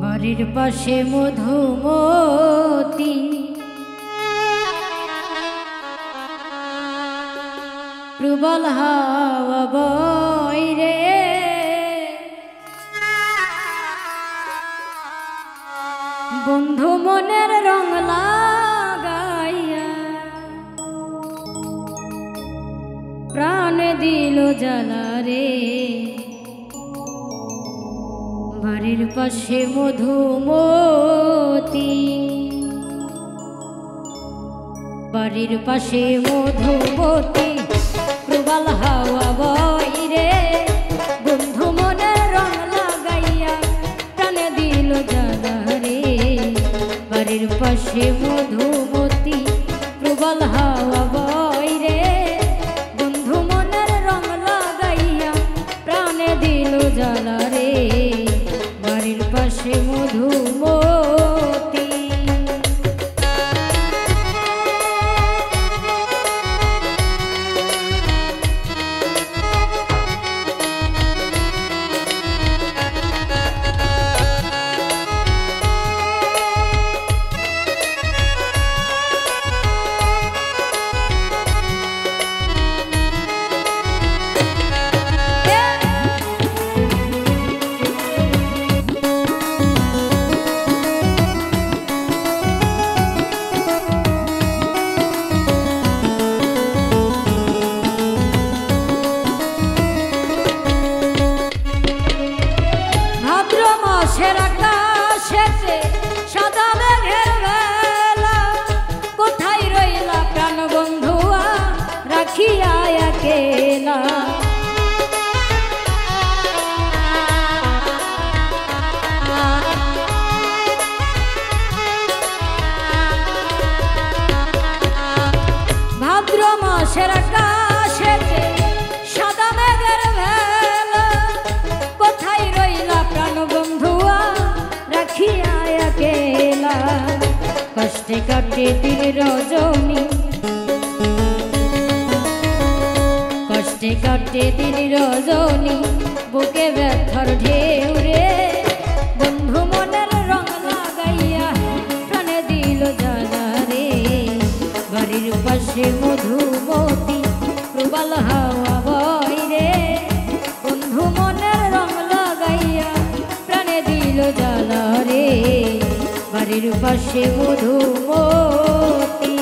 বাড়ির পাশে মধুমতি প্রবল হাওয়া বয় রে, বন্ধু মনের রং লাগাইয়া প্রাণ দিল জ্বালা রে। বাড়ির পাশে মধুমতি, বাড়ির পাশে মধুমতি প্রবল হাওয়া বয় রে, বন্ধু মনের রং লাগাইয়া প্রাণ দিল জ্বালা রে। বাড়ির পাশে মধুমতি প্রবল হাওয়া বয় রে, বন্ধু মনের রং লাগাইয়া প্রাণ দিল জ্বালা রে। বাড়ির পাশে মধুমতি। মাসের আকাশেতে সাদা মেঘের বেলা, কোথায় রইলা প্রাণ বন্ধুয়া রাখিয়া একেলা। ভাদ্র মাসের আকাশেতে সাদা মেঘের বেলা, কোথায় রইলা প্রাণ বন্ধুয়া রাখিয়া একেলা। কষ্টে কাটে দিন রজনী, কষ্টে কাটে দিন রজনী, বুকে ব্যথার ঢেউ রে, বন্ধু মনের রং লাগাইয়া প্রাণে দিল জ্বালা রে। বাড়ির পাশে মধুমতি প্রবল হাওয়া বয় রে, বন্ধু মনের রং লাগাইয়া প্রাণে দিল জ্বালা রে। বাড়ির পাশে মধুমতি।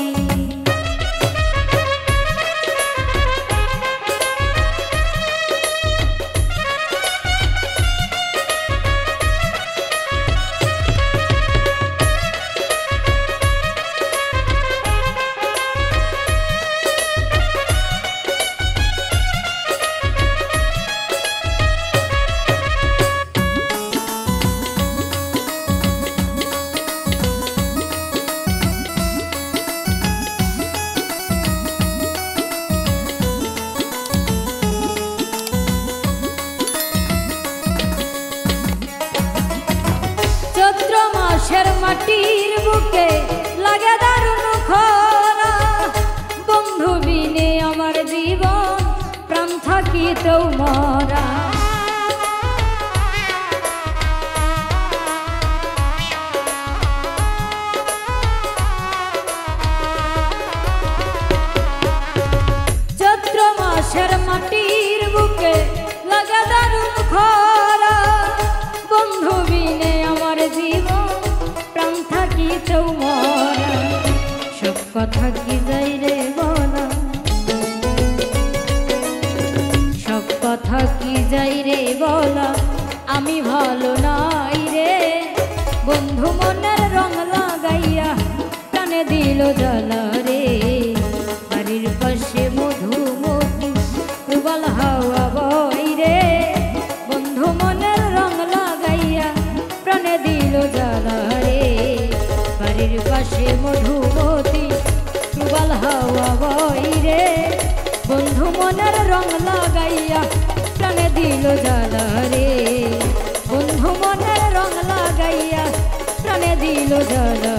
চৈত্র মাসের মাটির বুকে লাগে দারুণ খরা, বন্ধু বিনে আমার জীবন প্রাণ থাকিতেও মরা। চৈত্র মাসের মাটির বুকে লাগে দারুণ খরা, বন্ধু বিনে আমার জীবন প্রাণ থাকিতেও মরা। সব কথা কি যাই রে বলা, সব কথা কি যাই রে বলা, আমি ভালো নাই রে, বন্ধু মনের রং লাগাইয়া প্রাণে দিল জ্বালা রে। বাড়ির পাশে মধুমতি প্রবল হাওয়া বয় রে, বন্ধু মনের রং লাগাইয়া প্রাণে দিল জ্বালা রে। বাড়ির পাশে মধুমতি প্রবল হাওয়া বয় রে, বন্ধু মনের রং লাগাইয়া প্রাণে দিল জ্বালা রে। বন্ধু মনের রং লাগাইয়া প্রাণে দিল জ্বালা